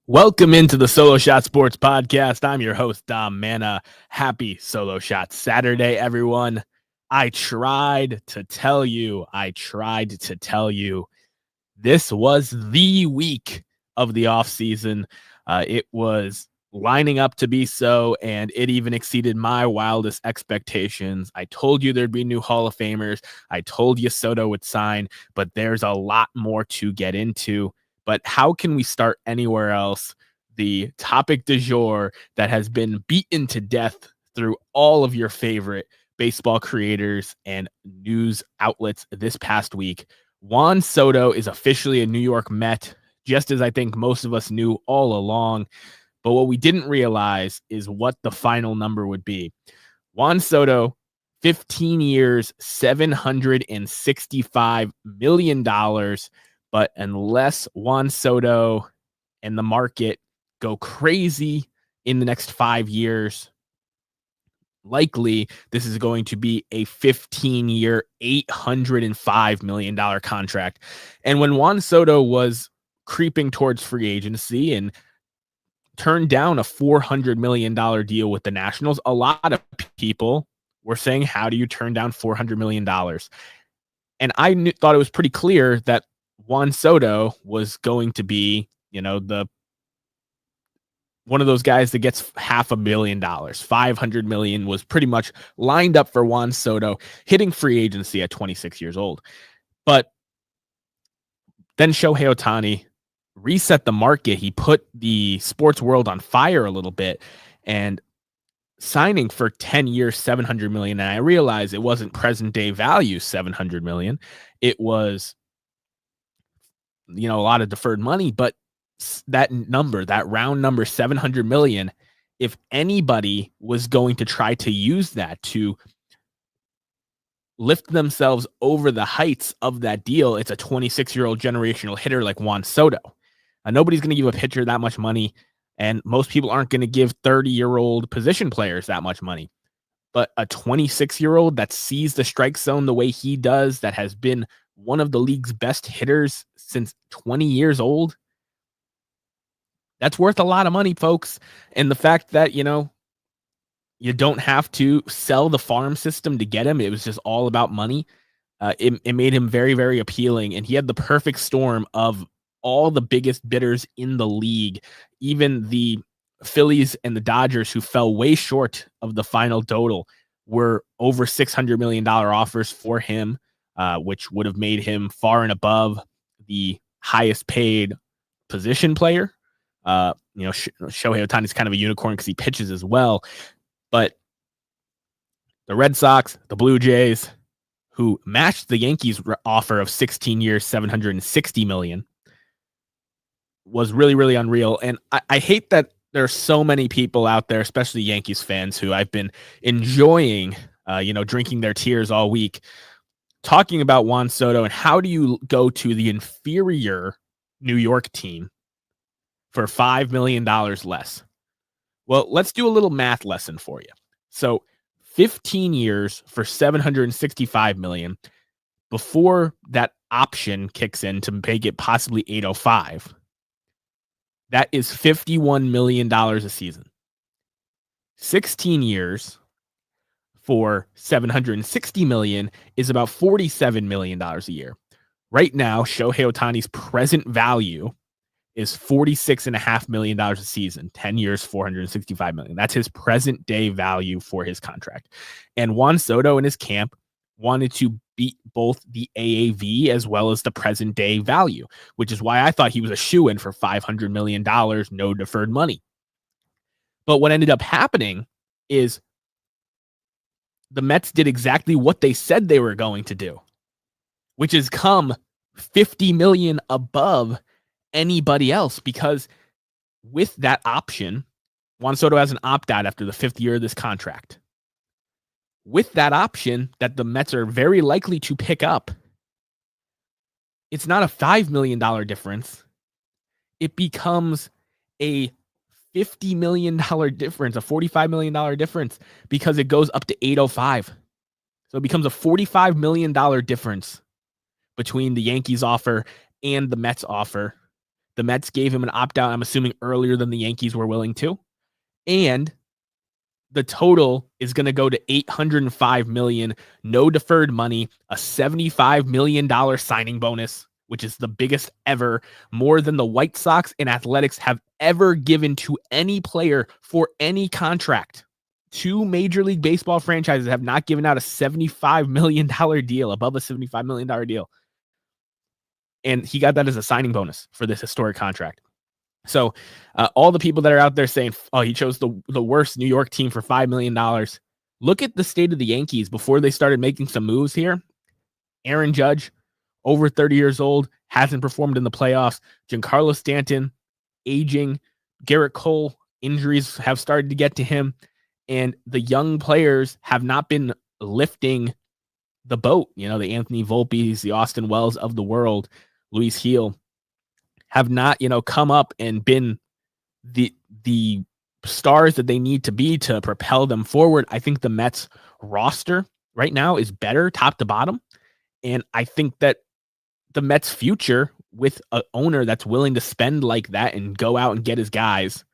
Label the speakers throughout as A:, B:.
A: Welcome into the Solo Shot Sports Podcast. I'm your host, Dom Manna. Happy Solo Shot Saturday, everyone. I tried to tell you, this was the week of the offseason. It was lining up to be so, and it even exceeded my wildest expectations. I told you there'd be new Hall of Famers. I told you Soto would sign, but there's a lot more to get into. But how can we start anywhere else? The topic du jour that has been beaten to death through all of your favorite baseball creators and news outlets this past week. Juan Soto is officially a New York Met, just as I think most of us knew all along. But what we didn't realize is what the final number would be. Juan Soto, 15 years, $765 million. But unless Juan Soto and the market go crazy in the next 5 years, likely this is going to be a 15-year, $805 million contract. And when Juan Soto was creeping towards free agency and turned down a $400 million deal with the Nationals, a lot of people were saying, how do you turn down $400 million? And I thought it was pretty clear that Juan Soto was going to be, the one of those guys that gets $500 million. $500 million was pretty much lined up for Juan Soto hitting free agency at 26 years old. But then Shohei Ohtani reset the market. He put the sports world on fire a little bit and signing for 10 years, $700 million. And I realized it wasn't present day value, $700 million. It was, a lot of deferred money, but that number, that round number, $700 million, if anybody was going to try to use that to lift themselves over the heights of that deal, it's a 26-year-old generational hitter like Juan Soto. Nobody's going to give a pitcher that much money, and most people aren't going to give 30-year-old position players that much money. But a 26-year-old that sees the strike zone the way he does, that has been one of the league's best hitters since 20 years old, that's worth a lot of money, folks. And the fact that, you don't have to sell the farm system to get him, it was just all about money. It made him very, very appealing. And he had the perfect storm of all the biggest bidders in the league, even the Phillies and the Dodgers, who fell way short of the final total, were over $600 million offers for him, which would have made him far and above the highest paid position player. Shohei Ohtani is kind of a unicorn because he pitches as well. But the Red Sox, the Blue Jays, who matched the Yankees offer of 16 years, $760 million, was really, really unreal. And I hate that there are so many people out there, especially Yankees fans, who I've been enjoying, drinking their tears all week, talking about Juan Soto and how do you go to the inferior New York team for $5 million less. Well, let's do a little math lesson for you. So 15 years for $765 million before that option kicks in to make it possibly $805. That is $51 million a season. 16 years for $760 million is about $47 million a year. Right now, Shohei Ohtani's present value is $46.5 million a season, 10 years, $465 million. That's his present day value for his contract. And Juan Soto and his camp wanted to beat both the AAV as well as the present day value, which is why I thought he was a shoo-in for $500 million, no deferred money. But what ended up happening is the Mets did exactly what they said they were going to do, which is come $50 million above anybody else, because with that option, Juan Soto has an opt-out after the 5th year of this contract. with that option that the Mets are very likely to pick up, it's not a $5 million difference. It becomes a $50 million difference, a $45 million difference, because it goes up to 805. So it becomes a $45 million difference between the Yankees offer and the Mets offer. The Mets gave him an opt-out, I'm assuming earlier than the Yankees were willing to. And the total is going to go to $805 million, no deferred money, a $75 million signing bonus, which is the biggest ever, more than the White Sox and Athletics have ever given to any player for any contract. Two Major League Baseball franchises have not given out a $75 million deal, above a $75 million deal. And he got that as a signing bonus for this historic contract. So all the people that are out there saying, oh, he chose the worst New York team for $5 million. Look at the state of the Yankees before they started making some moves here. Aaron Judge, over 30 years old, hasn't performed in the playoffs. Giancarlo Stanton, aging. Garrett Cole, injuries have started to get to him. And the young players have not been lifting the boat. You know, the Anthony Volpes, the Austin Wells of the world, Luis Gil, have not, come up and been the stars that they need to be to propel them forward. I think the Mets roster right now is better top to bottom. And I think that the Mets future with an owner that's willing to spend like that and go out and get his guys,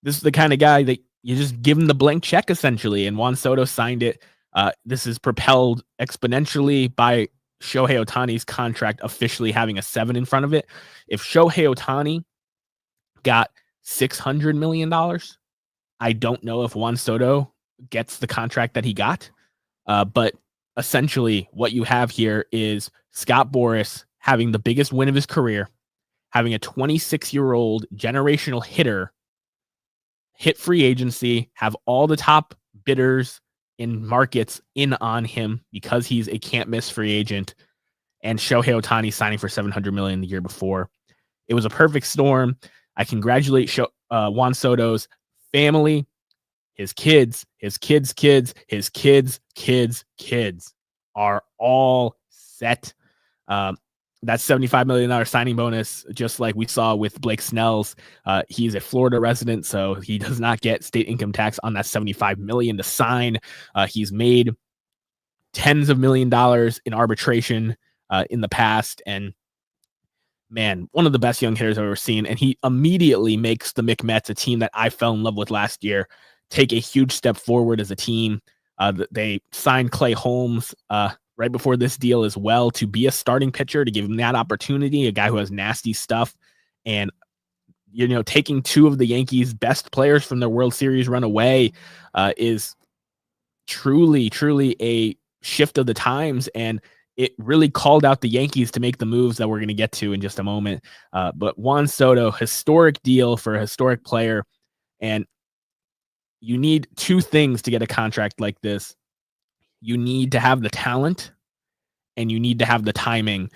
A: this is the kind of guy that you just give him the blank check essentially. And Juan Soto signed it. This is propelled exponentially by Shohei Ohtani's contract officially having a 7 in front of it. If Shohei Ohtani got $600 million, I don't know if Juan Soto gets the contract that he got. But essentially what you have here is Scott Boras having the biggest win of his career, having a 26-year-old generational hitter hit free agency, have all the top bidders in markets in on him because he's a can't miss free agent, and Shohei Ohtani signing for $700 million the year before. It was a perfect storm. I congratulate Juan Soto's family, his kids, his kids' kids, his kids' kids' kids are all set. That $75 million signing bonus, just like we saw with Blake Snell's, he's a Florida resident, so he does not get state income tax on that $75 million to sign. He's made tens of $millions in arbitration in the past, and man, one of the best young hitters I've ever seen. And he immediately makes the McMets, a team that I fell in love with last year, take a huge step forward as a team. They signed Clay Holmes right before this deal as well to be a starting pitcher, to give him that opportunity, a guy who has nasty stuff. And, taking two of the Yankees' best players from their World Series run away is truly, truly a shift of the times. And it really called out the Yankees to make the moves that we're going to get to in just a moment. But Juan Soto, historic deal for a historic player. And you need two things to get a contract like this. You need to have the talent, and you need to have the timing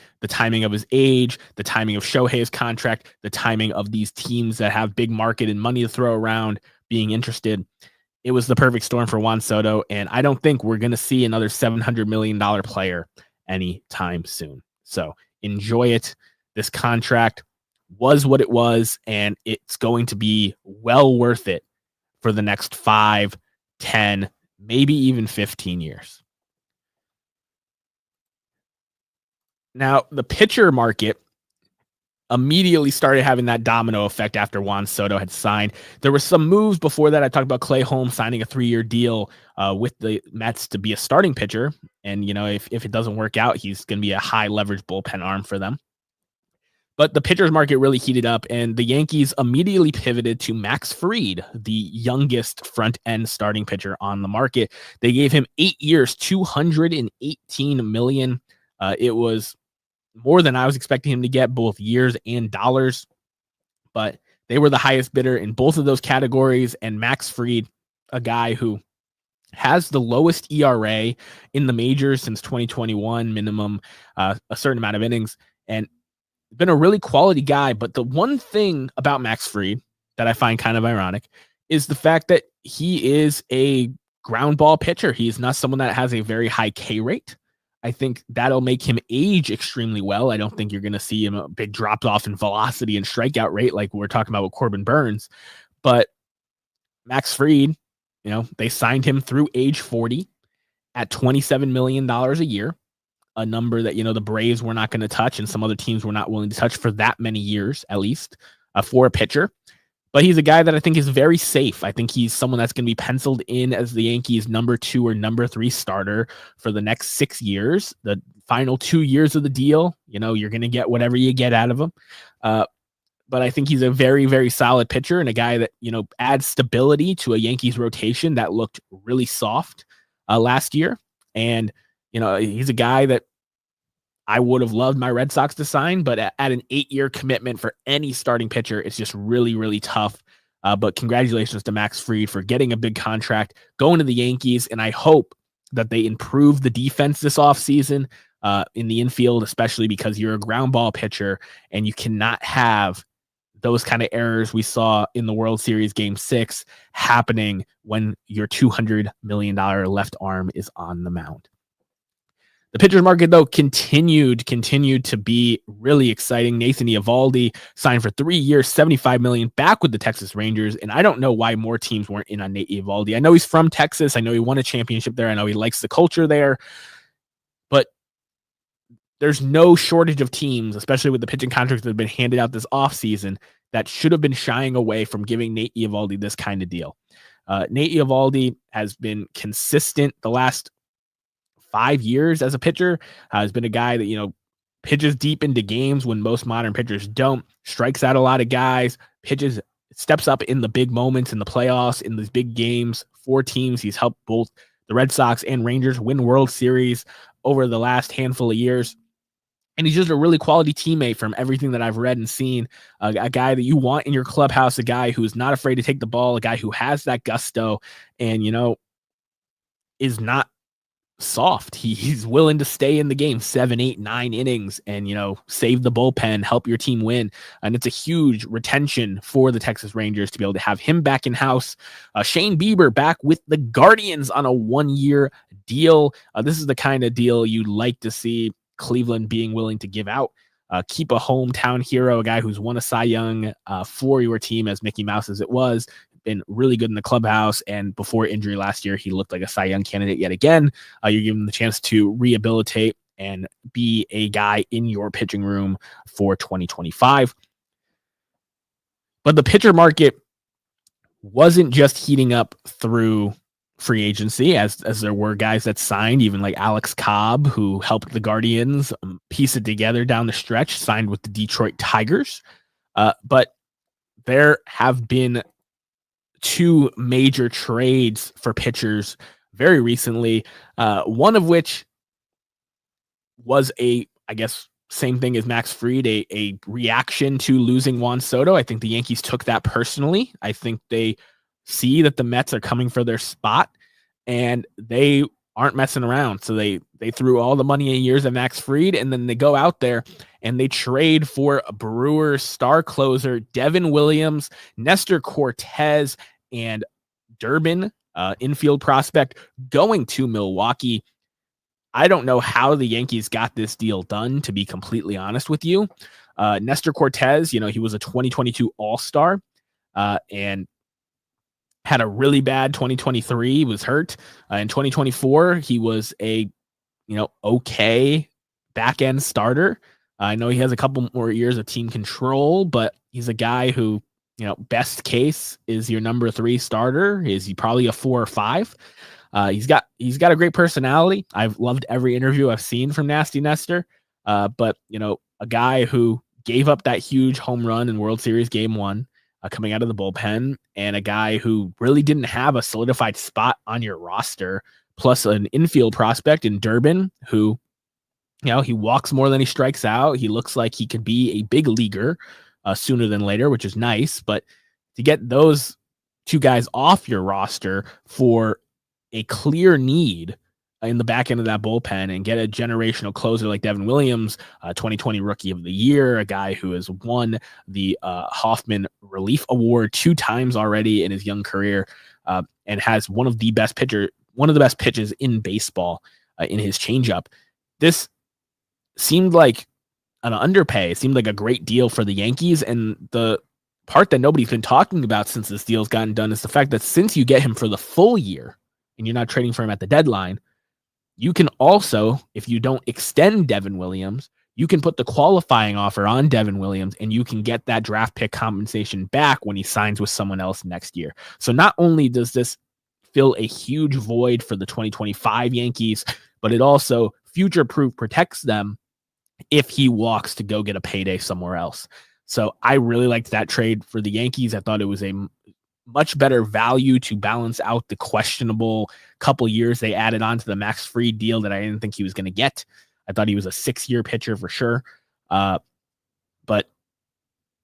A: of his age, the timing of Shohei's contract, the timing of these teams that have big market and money to throw around being interested. It was the perfect storm for Juan Soto, and I don't think we're going to see another $700 million player anytime soon. So enjoy it. This contract was what it was, and it's going to be well worth it for the next 5, 10, maybe even 15 years. Now, the pitcher market immediately started having that domino effect after Juan Soto had signed. There were some moves before that. I talked about Clay Holmes signing a 3-year deal with the Mets to be a starting pitcher. And, if it doesn't work out, he's going to be a high leverage bullpen arm for them. But the pitchers market really heated up, and the Yankees immediately pivoted to Max Fried, the youngest front-end starting pitcher on the market. They gave him 8 years, $218 million. It was more than I was expecting him to get, both years and dollars. But they were the highest bidder in both of those categories, and Max Fried, a guy who has the lowest ERA in the majors since 2021, minimum a certain amount of innings, and been a really quality guy. But the one thing about Max Fried that I find kind of ironic is the fact that he is a ground ball pitcher. He's not someone that has a very high K rate. I think that'll make him age extremely well. I don't think you're going to see him a big drop off in velocity and strikeout rate like we're talking about with Corbin Burnes. But Max Fried, they signed him through age 40 at $27 million a year, a number that, the Braves were not going to touch and some other teams were not willing to touch for that many years, at least, for a pitcher. But he's a guy that I think is very safe. I think he's someone that's going to be penciled in as the Yankees' number 2 or number 3 starter for the next 6 years. The final 2 years of the deal, you're going to get whatever you get out of him. But I think he's a very, very solid pitcher and a guy that, adds stability to a Yankees rotation that looked really soft last year. And, he's a guy that I would have loved my Red Sox to sign, but at an 8-year commitment for any starting pitcher, it's just really, really tough. But congratulations to Max Fried for getting a big contract, going to the Yankees, and I hope that they improve the defense this offseason in the infield, especially because you're a ground ball pitcher and you cannot have those kind of errors we saw in the World Series Game 6 happening when your $200 million left arm is on the mound. The pitcher's market, though, continued to be really exciting. Nathan Eovaldi signed for 3 years, $75 million, back with the Texas Rangers, and I don't know why more teams weren't in on Nate Eovaldi. I know he's from Texas. I know he won a championship there. I know he likes the culture there, but there's no shortage of teams, especially with the pitching contracts that have been handed out this offseason, that should have been shying away from giving Nate Eovaldi this kind of deal. Nate Eovaldi has been consistent the last 5 years as a pitcher, has been a guy that, pitches deep into games when most modern pitchers don't, strikes out a lot of guys, steps up in the big moments in the playoffs, in these big games for teams. He's helped both the Red Sox and Rangers win World Series over the last handful of years. And he's just a really quality teammate from everything that I've read and seen. A guy that you want in your clubhouse, a guy who's not afraid to take the ball, a guy who has that gusto and, is not soft. He's willing to stay in the game 7, 8, 9 innings and, save the bullpen, help your team win. And it's a huge retention for the Texas Rangers to be able to have him back in house. Shane Bieber back with the Guardians on a 1-year deal. This is the kind of deal you'd like to see Cleveland being willing to give out. Keep a hometown hero, a guy who's won a Cy Young for your team, as Mickey Mouse as it was, been really good in the clubhouse, and before injury last year, he looked like a Cy Young candidate yet again. You're giving him the chance to rehabilitate and be a guy in your pitching room for 2025. But the pitcher market wasn't just heating up through free agency, as there were guys that signed, even like Alex Cobb, who helped the Guardians piece it together down the stretch, signed with the Detroit Tigers. But there have been 2 major trades for pitchers very recently, one of which was same thing as Max Fried, a reaction to losing Juan Soto. I think the Yankees took that personally. I think they see that the Mets are coming for their spot and they aren't messing around. So they threw all the money in years at Max Fried, and then they go out there and they trade for a Brewers star closer, Devin Williams, Nestor Cortez, and Durbin, infield prospect, going to Milwaukee. I don't know how the Yankees got this deal done, to be completely honest with you. Nestor Cortez, he was a 2022 All-Star and had a really bad 2023. He was hurt. In 2024, he was a, okay back-end starter. I know he has a couple more years of team control, but he's a guy who, best case is your number 3 starter. Is he probably a 4 or 5? He's got a great personality. I've loved every interview I've seen from Nasty Nestor. But a guy who gave up that huge home run in World Series Game 1, coming out of the bullpen, and a guy who really didn't have a solidified spot on your roster, plus an infield prospect in Durbin, who, he walks more than he strikes out. He looks like he could be a big leaguer sooner than later, which is nice. But to get those 2 guys off your roster for a clear need in the back end of that bullpen and get a generational closer like Devin Williams, 2020 Rookie of the Year, a guy who has won the Hoffman Relief Award 2 times already in his young career, and has one of the best pitches in baseball in his changeup. This seemed like an underpay. It seemed like a great deal for the Yankees, and the part that nobody's been talking about since this deal's gotten done is the fact that since you get him for the full year and you're not trading for him at the deadline, you can also, if you don't extend Devin Williams, you can put the qualifying offer on Devin Williams and you can get that draft pick compensation back when he signs with someone else next year. So not only does this fill a huge void for the 2025 Yankees, but it also future-proof protects them if he walks to go get a payday somewhere else. So I really liked that trade for the Yankees. I thought it was a much better value to balance out the questionable couple years they added on to the Max Fried deal that I didn't think he was going to get. I thought he was a 6-year pitcher for sure. But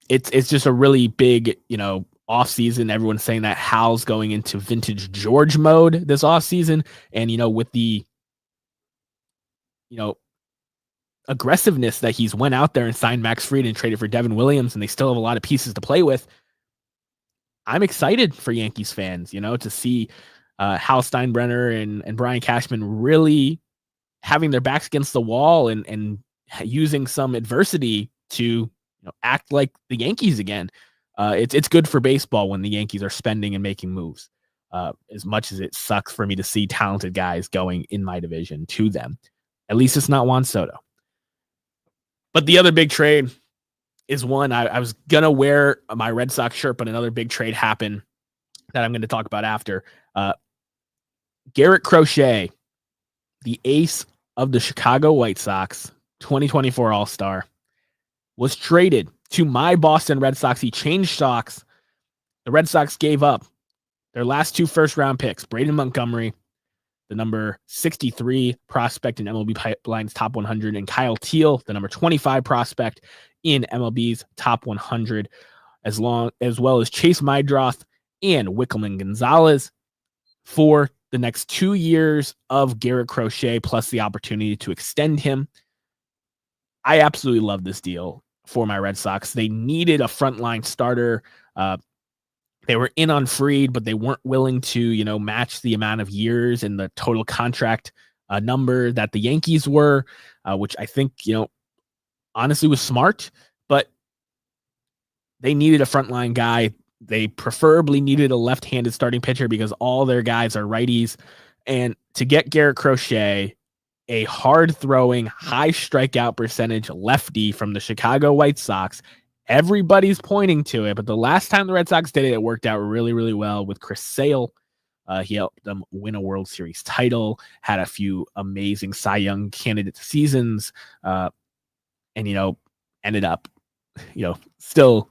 A: it's just a really big, offseason. Everyone's saying that Hal's going into vintage George mode this offseason. And, with the, aggressiveness that he's went out there and signed Max Fried and traded for Devin Williams, and they still have a lot of pieces to play with. I'm excited for Yankees fans, to see Hal Steinbrenner and Brian Cashman really having their backs against the wall and using some adversity to act like the Yankees again. It's good for baseball when the Yankees are spending and making moves. As much as it sucks for me to see talented guys going in my division to them, at least it's not Juan Soto. But the other big trade is one I was going to wear my Red Sox shirt, but another big trade happened that I'm going to talk about after. Garrett Crochet, the ace of the Chicago White Sox, 2024 All-Star, was traded to my Boston Red Sox. He changed stocks. The Red Sox gave up their last 2 first-round picks, Braden Montgomery, the number 63 prospect in MLB Pipeline's top 100, and Kyle Teal, the number 25 prospect in MLB's top 100, as well as Chase Meidroth and Wickelman Gonzalez for the next 2 years of Garrett Crochet, plus the opportunity to extend him. I absolutely love this deal for my Red Sox. They needed a frontline starter. They were in on Fried, but they weren't willing to, match the amount of years and the total contract number that the Yankees were, which I think, honestly was smart, but they needed a frontline guy. They preferably needed a left-handed starting pitcher because all their guys are righties. And to get Garrett Crochet, a hard-throwing, high strikeout percentage lefty from the Chicago White Sox, everybody's pointing to it, but the last time the Red Sox did it, it worked out really, really well with Chris Sale. He helped them win a World Series title, had a few amazing Cy Young candidate seasons, and, ended up, still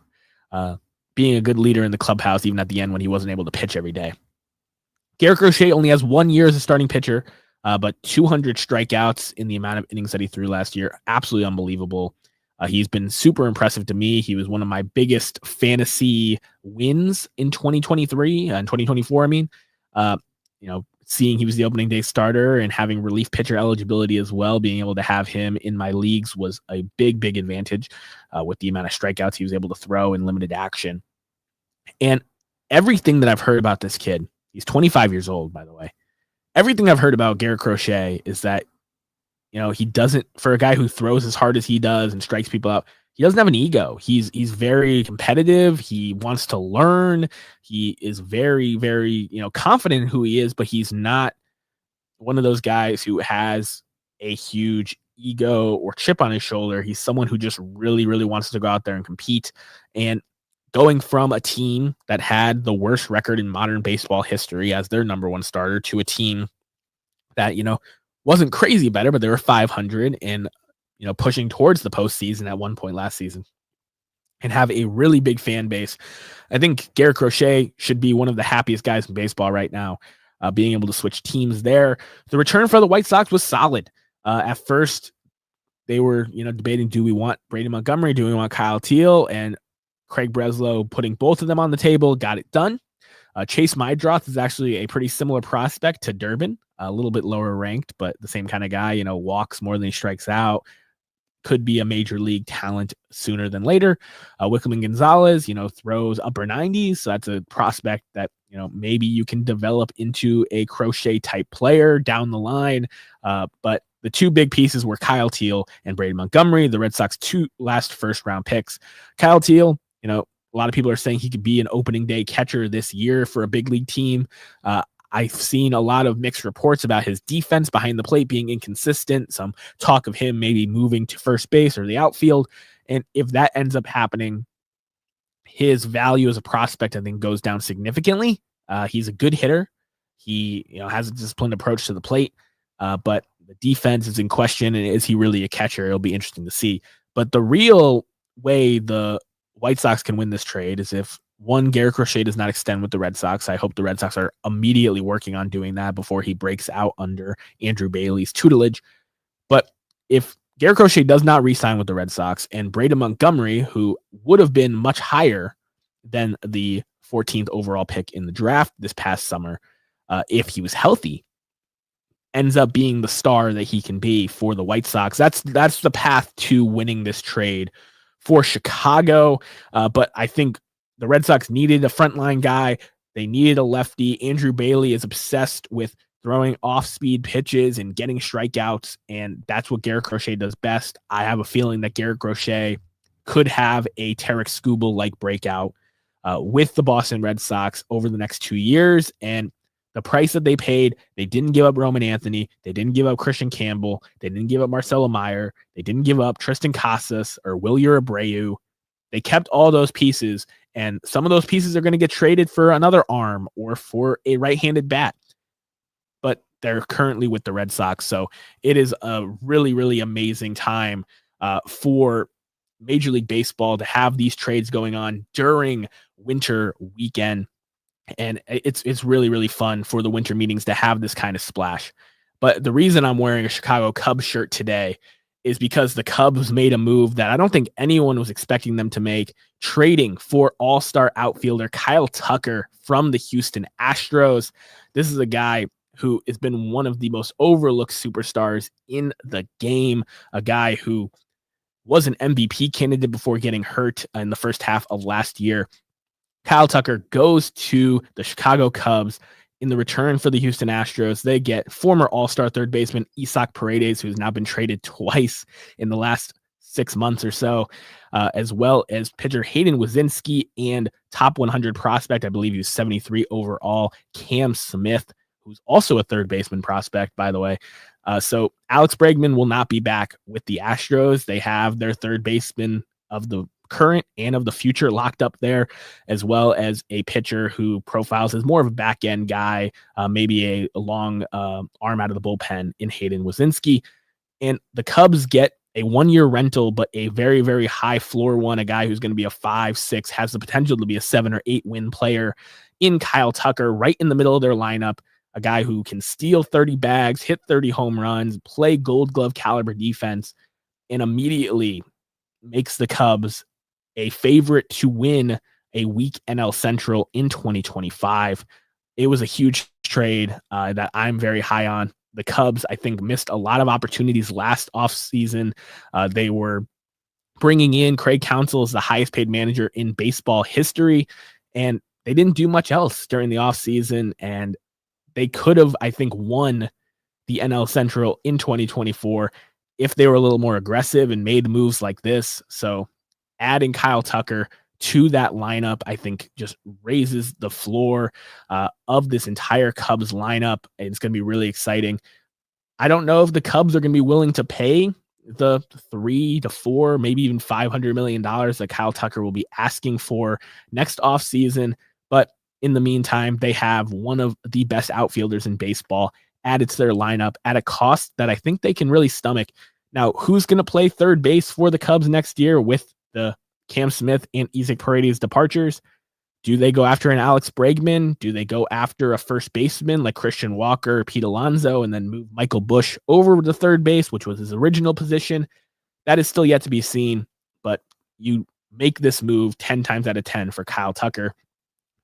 A: being a good leader in the clubhouse, even at the end when he wasn't able to pitch every day. Garrett Crochet only has 1 year as a starting pitcher, but 200 strikeouts in the amount of innings that he threw last year. Absolutely unbelievable. He's been super impressive to me. He was one of my biggest fantasy wins in 2023 and 2024. I mean, seeing he was the opening day starter and having relief pitcher eligibility as well, being able to have him in my leagues was a big, big advantage with the amount of strikeouts he was able to throw in limited action. And everything that I've heard about this kid, he's 25 years old, by the way. Everything I've heard about Garrett Crochet is that, he doesn't, for a guy who throws as hard as he does and strikes people out, he doesn't have an ego. He's very competitive. He wants to learn. He is very, very, confident in who he is, but he's not one of those guys who has a huge ego or chip on his shoulder. He's someone who just really, really wants to go out there and compete. And going from a team that had the worst record in modern baseball history as their number one starter to a team that, wasn't crazy better, but they were 500 and, pushing towards the postseason at one point last season and have a really big fan base. I think Garrett Crochet should be one of the happiest guys in baseball right now, being able to switch teams there. The return for the White Sox was solid. At first, they were, debating, do we want Brady Montgomery? Do we want Kyle Teal? And Craig Breslow putting both of them on the table, got it done. Chase Meidroth is actually a pretty similar prospect to Durbin. a little bit lower ranked, but the same kind of guy, walks more than he strikes out, could be a major league talent sooner than later. Wickelman Gonzalez, throws upper 90s. So that's a prospect that, maybe you can develop into a Crochet type player down the line. But the two big pieces were Kyle Teel and Braden Montgomery, the Red Sox two last first round picks. Kyle Teel, a lot of people are saying he could be an opening day catcher this year for a big league team. I've seen a lot of mixed reports about his defense behind the plate being inconsistent, some talk of him maybe moving to first base or the outfield. And if that ends up happening, his value as a prospect, I think, goes down significantly. He's a good hitter. He has a disciplined approach to the plate, but the defense is in question. And is he really a catcher? It'll be interesting to see. But the real way the White Sox can win this trade is if Garrett Crochet does not extend with the Red Sox. I hope the Red Sox are immediately working on doing that before he breaks out under Andrew Bailey's tutelage. But if Garrett Crochet does not re-sign with the Red Sox and Braden Montgomery, who would have been much higher than the 14th overall pick in the draft this past summer, if he was healthy, ends up being the star that he can be for the White Sox, that's the path to winning this trade for Chicago. But I think the Red Sox needed a frontline guy. They needed a lefty. Andrew Bailey is obsessed with throwing off-speed pitches and getting strikeouts, and that's what Garrett Crochet does best. I have a feeling that Garrett Crochet could have a Tarik Skubal-like breakout with the Boston Red Sox over the next 2 years, and the price that they paid, they didn't give up Roman Anthony. They didn't give up Christian Campbell. They didn't give up Marcelo Meyer. They didn't give up Tristan Casas or Wilyer Abreu. They kept all those pieces, and some of those pieces are going to get traded for another arm or for a right-handed bat. But they're currently with the Red Sox, so it is a really, really amazing time for Major League Baseball to have these trades going on during winter weekend. And it's really, really fun for the winter meetings to have this kind of splash. But the reason I'm wearing a Chicago Cubs shirt today is because the Cubs made a move that I don't think anyone was expecting them to make, trading for all-star outfielder Kyle Tucker from the Houston Astros. This is a guy who has been one of the most overlooked superstars in the game, a guy who was an MVP candidate before getting hurt in the first half of last year. Kyle Tucker goes to the Chicago Cubs. In the return for the Houston Astros, they get former all-star third baseman Isaac Paredes, who's now been traded twice in the last 6 months or so, as well as pitcher Hayden Wazinski and top 100 prospect, I believe he was 73 overall, Cam Smith, who's also a third baseman prospect, by the way. So Alex Bregman will not be back with the Astros. They have their third baseman of the current and of the future locked up there, as well as a pitcher who profiles as more of a back end guy, maybe a long arm out of the bullpen in Hayden Wazinski. And the Cubs get a 1-year rental, but a very, very high floor one, a guy who's going to be a 5-6, has the potential to be a 7 or 8 win player in Kyle Tucker, right in the middle of their lineup, a guy who can steal 30 bags, hit 30 home runs, play Gold Glove caliber defense, and immediately makes the Cubs a favorite to win a weak NL Central in 2025. It was a huge trade that I'm very high on. The Cubs, I think, missed a lot of opportunities last offseason. They were bringing in Craig Counsell as the highest paid manager in baseball history, and they didn't do much else during the offseason, and they could have, I think, won the NL Central in 2024 if they were a little more aggressive and made moves like this. So adding Kyle Tucker to that lineup, I think, just raises the floor of this entire Cubs lineup. And it's going to be really exciting. I don't know if the Cubs are going to be willing to pay the $3 to $4, maybe even $500 million that Kyle Tucker will be asking for next offseason. But in the meantime, they have one of the best outfielders in baseball added to their lineup at a cost that I think they can really stomach. Now, who's going to play third base for the Cubs next year with the Cam Smith and Isaac Paredes departures? Do they go after an Alex Bregman? Do they go after a first baseman like Christian Walker or Pete Alonso and then move Michael Busch over to third base, which was his original position? That is still yet to be seen, but you make this move 10 times out of 10 for Kyle Tucker.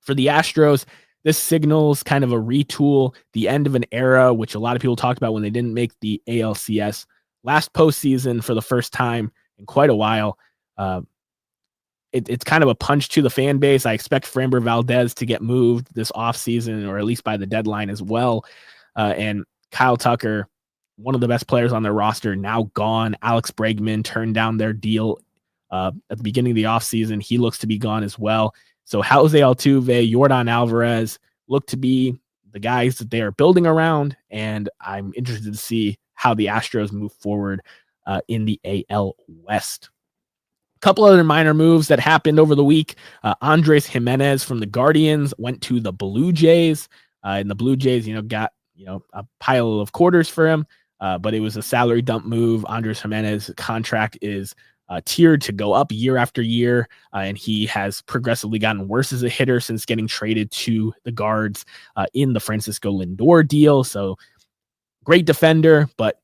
A: For the Astros, This signals kind of a retool, the end of an era, which a lot of people talked about when they didn't make the ALCS last postseason for the first time in quite a while. It's kind of a punch to the fan base. I expect Framber Valdez to get moved this offseason, or at least by the deadline as well. And Kyle Tucker, one of the best players on their roster, now gone. Alex Bregman turned down their deal at the beginning of the offseason. He looks to be gone as well. So Jose Altuve, Yordan Alvarez look to be the guys that they are building around, and I'm interested to see how the Astros move forward in the AL West. A couple other minor moves that happened over the week. Andres Jimenez from the Guardians went to the Blue Jays, and the Blue Jays, got a pile of quarters for him, but it was a salary dump move. Andres Jimenez's contract is tiered to go up year after year, and he has progressively gotten worse as a hitter since getting traded to the Guards in the Francisco Lindor deal. So great defender, but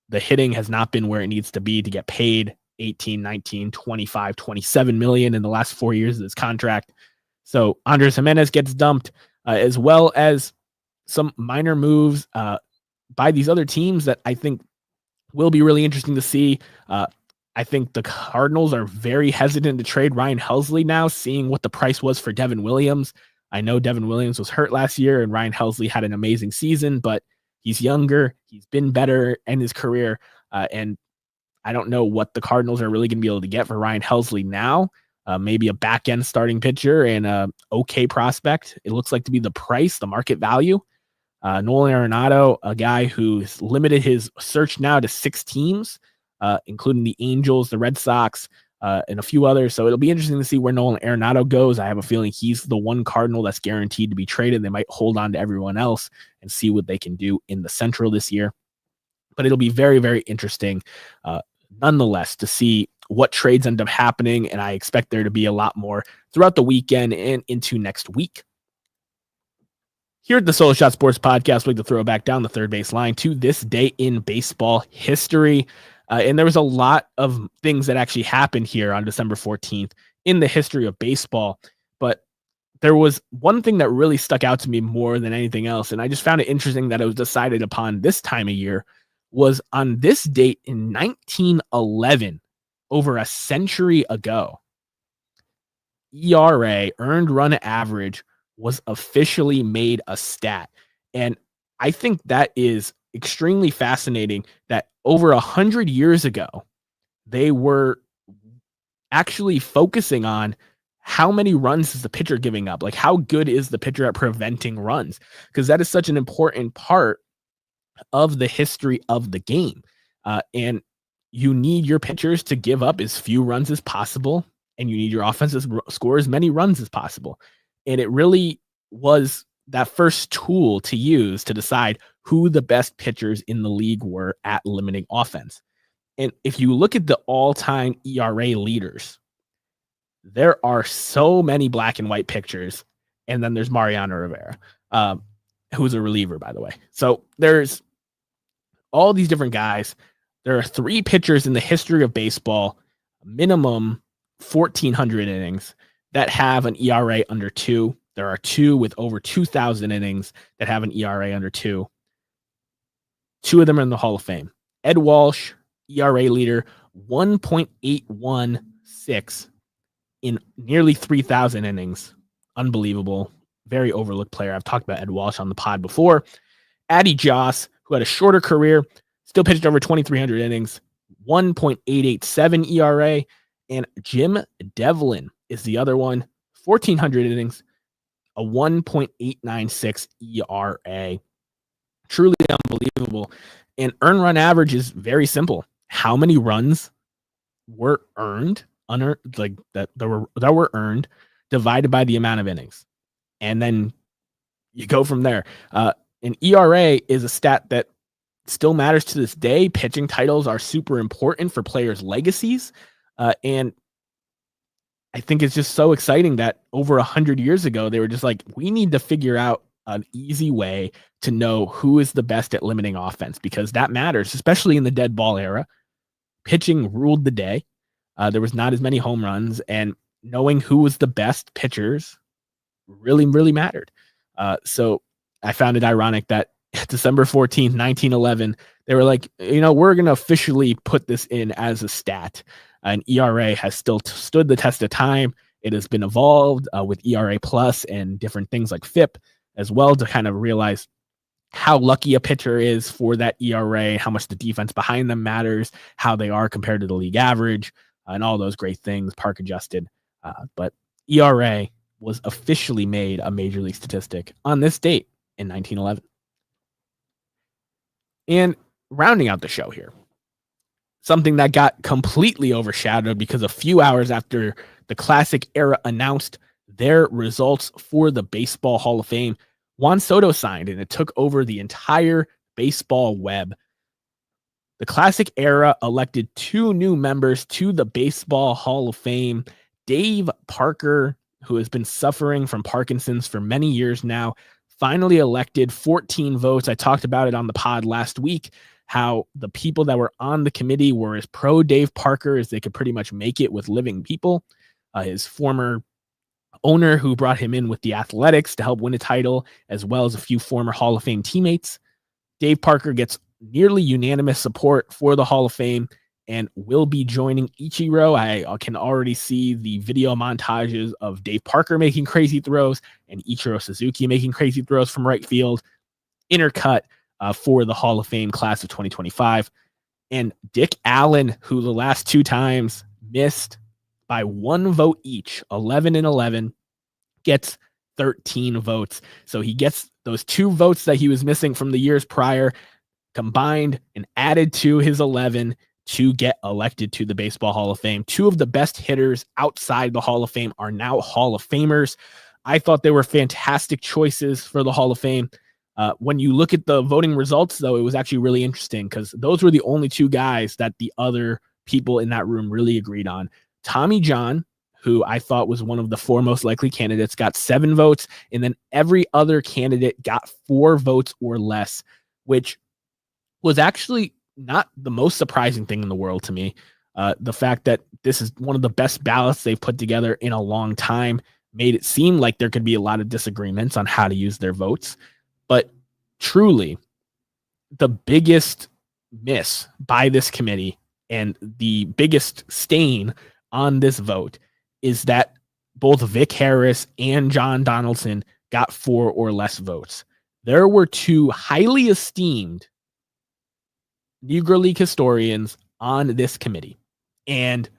A: the hitting has not been where it needs to be to get paid 18, 19, 25, 27 million in the last 4 years of this contract. So Andres Jimenez gets dumped, as well as some minor moves by these other teams that I think will be really interesting to see. I think the Cardinals are very hesitant to trade Ryan Helsley now, seeing what the price was for Devin Williams. I know Devin Williams was hurt last year and Ryan Helsley had an amazing season, but he's younger. He's been better in his career. And I don't know what the Cardinals are really going to be able to get for Ryan Helsley now. Maybe a back-end starting pitcher and an okay prospect. It looks like to be the price, the market value. Nolan Arenado, a guy who's limited his search now to 6 teams, including the Angels, the Red Sox, and a few others. So it'll be interesting to see where Nolan Arenado goes. I have a feeling he's the one Cardinal that's guaranteed to be traded. They might hold on to everyone else and see what they can do in the Central this year. But it'll be very, very interesting, nonetheless, to see what trades end up happening. And I expect there to be a lot more throughout the weekend and into next week. Here at the Solo Shot Sports Podcast, we like to throw it back down the third base line to this day in baseball history. And there was a lot of things that actually happened here on December 14th in the history of baseball. But there was one thing that really stuck out to me more than anything else, and I just found it interesting that it was decided upon this time of year, was on this date in 1911, over a century ago, ERA, earned run average, was officially made a stat. And I think that is extremely fascinating that over 100 years ago, they were actually focusing on how many runs is the pitcher giving up? Like, how good is the pitcher at preventing runs? Because that is such an important part of the history of the game. And you need your pitchers to give up as few runs as possible, and you need your offense to score as many runs as possible. And it really was that first tool to use to decide who the best pitchers in the league were at limiting offense. And if you look at the all-time ERA leaders, there are so many black and white pitchers. And then there's Mariano Rivera, who's a reliever, by the way. So there's all these different guys. There are 3 pitchers in the history of baseball, minimum 1,400 innings, that have an ERA under 2. There are 2 with over 2,000 innings that have an ERA under 2. 2 of them are in the Hall of Fame. Ed Walsh, ERA leader, 1.816 in nearly 3,000 innings. Unbelievable. Very overlooked player. I've talked about Ed Walsh on the pod before. Addie Joss, who had a shorter career, still pitched over 2,300 innings, 1.887 ERA. And Jim Devlin is the other one, 1,400 innings, a 1.896 ERA. Truly unbelievable. And earned run average is very simple. How many runs were earned, that were earned, divided by the amount of innings, and then you go from there. An ERA is a stat that still matters to this day. Pitching titles are super important for players' legacies, and I think it's just so exciting that over 100 years ago, they were just like, we need to figure out an easy way to know who is the best at limiting offense, because that matters, especially in the dead ball era. Pitching ruled the day. There was not as many home runs, and knowing who was the best pitchers really, really mattered. So I found it ironic that December 14th, 1911, they were like, we're going to officially put this in as a stat. And ERA has still stood the test of time. It has been evolved with ERA plus and different things like FIP as well to kind of realize how lucky a pitcher is for that ERA, how much the defense behind them matters, how they are compared to the league average, and all those great things, park adjusted. But ERA was officially made a major league statistic on this date in 1911. And rounding out the show here, something that got completely overshadowed because a few hours after the Classic Era announced their results for the Baseball Hall of Fame, Juan Soto signed, and it took over the entire baseball web. The Classic Era elected 2 new members to the Baseball Hall of Fame. Dave Parker, who has been suffering from Parkinson's for many years now, finally elected 14 votes. I talked about it on the pod last week, how the people that were on the committee were as pro Dave Parker as they could pretty much make it with living people. His former owner who brought him in with the Athletics to help win a title, as well as a few former Hall of Fame teammates. Dave Parker gets nearly unanimous support for the Hall of Fame and will be joining Ichiro. I can already see the video montages of Dave Parker making crazy throws and Ichiro Suzuki making crazy throws from right field, intercut for the Hall of Fame class of 2025. And Dick Allen, who the last 2 times missed by 1 vote each, 11 and 11, gets 13 votes. So he gets those 2 votes that he was missing from the years prior combined and added to his 11 to get elected to the Baseball Hall of Fame. 2 of the best hitters outside the Hall of Fame are now Hall of Famers. I thought they were fantastic choices for the Hall of Fame. When you look at the voting results, though, it was actually really interesting because those were the only 2 guys that the other people in that room really agreed on. Tommy John, who I thought was one of the 4 most likely candidates, got 7 votes, and then every other candidate got 4 votes or less, which was actually not the most surprising thing in the world to me. The fact that this is one of the best ballots they've put together in a long time made it seem like there could be a lot of disagreements on how to use their votes. But truly, the biggest miss by this committee and the biggest stain on this vote is that both Vic Harris and John Donaldson got 4 or less votes. There were 2 highly esteemed Negro League historians on this committee, and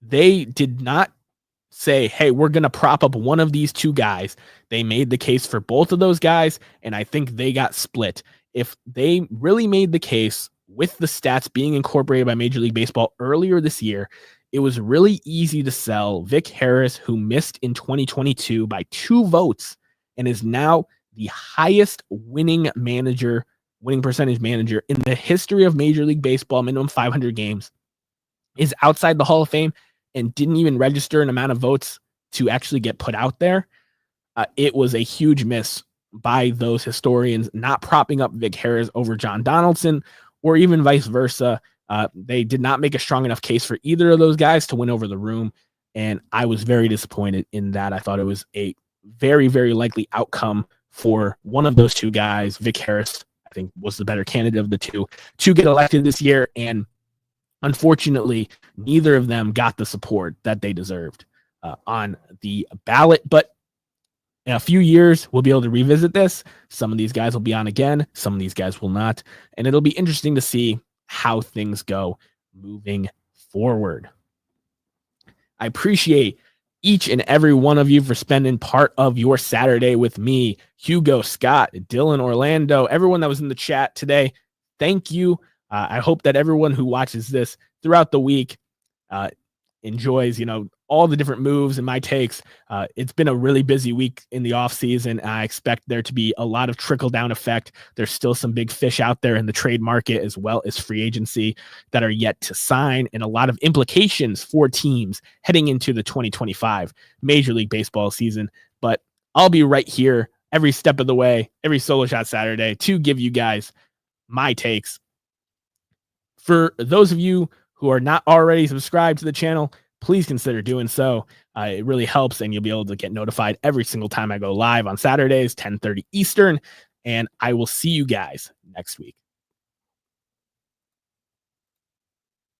A: they did not say, hey, we're going to prop up one of these 2 guys. They made the case for both of those guys, and I think they got split. If they really made the case with the stats being incorporated by Major League Baseball earlier this year, it was really easy to sell Vic Harris, who missed in 2022 by 2 votes and is now the highest winning percentage manager in the history of Major League Baseball, minimum 500 games, is outside the Hall of Fame and didn't even register an amount of votes to actually get put out there. It was a huge miss by those historians not propping up Vic Harris over John Donaldson, or even vice versa. They did not make a strong enough case for either of those guys to win over the room, and I was very disappointed in that. I thought it was a very, very likely outcome for one of those 2 guys. Vic Harris, I think, was the better candidate of the 2 to get elected this year, and unfortunately, neither of them got the support that they deserved on the ballot. But in a few years, we'll be able to revisit this. Some of these guys will be on again. Some of these guys will not. And it'll be interesting to see how things go moving forward. I appreciate each and every one of you for spending part of your Saturday with me, Hugo, Scott, Dylan, Orlando, everyone that was in the chat today. Thank you. I hope that everyone who watches this throughout the week enjoys, all the different moves and my takes. It's been a really busy week in the off season. I expect there to be a lot of trickle down effect. There's still some big fish out there in the trade market as well as free agency that are yet to sign, and a lot of implications for teams heading into the 2025 Major League Baseball season. But I'll be right here every step of the way, every Solo Shot Saturday, to give you guys my takes. For those of you who are not already subscribed to the channel, please consider doing so. It really helps, and you'll be able to get notified every single time I go live on Saturdays, 10:30 Eastern. And I will see you guys next week.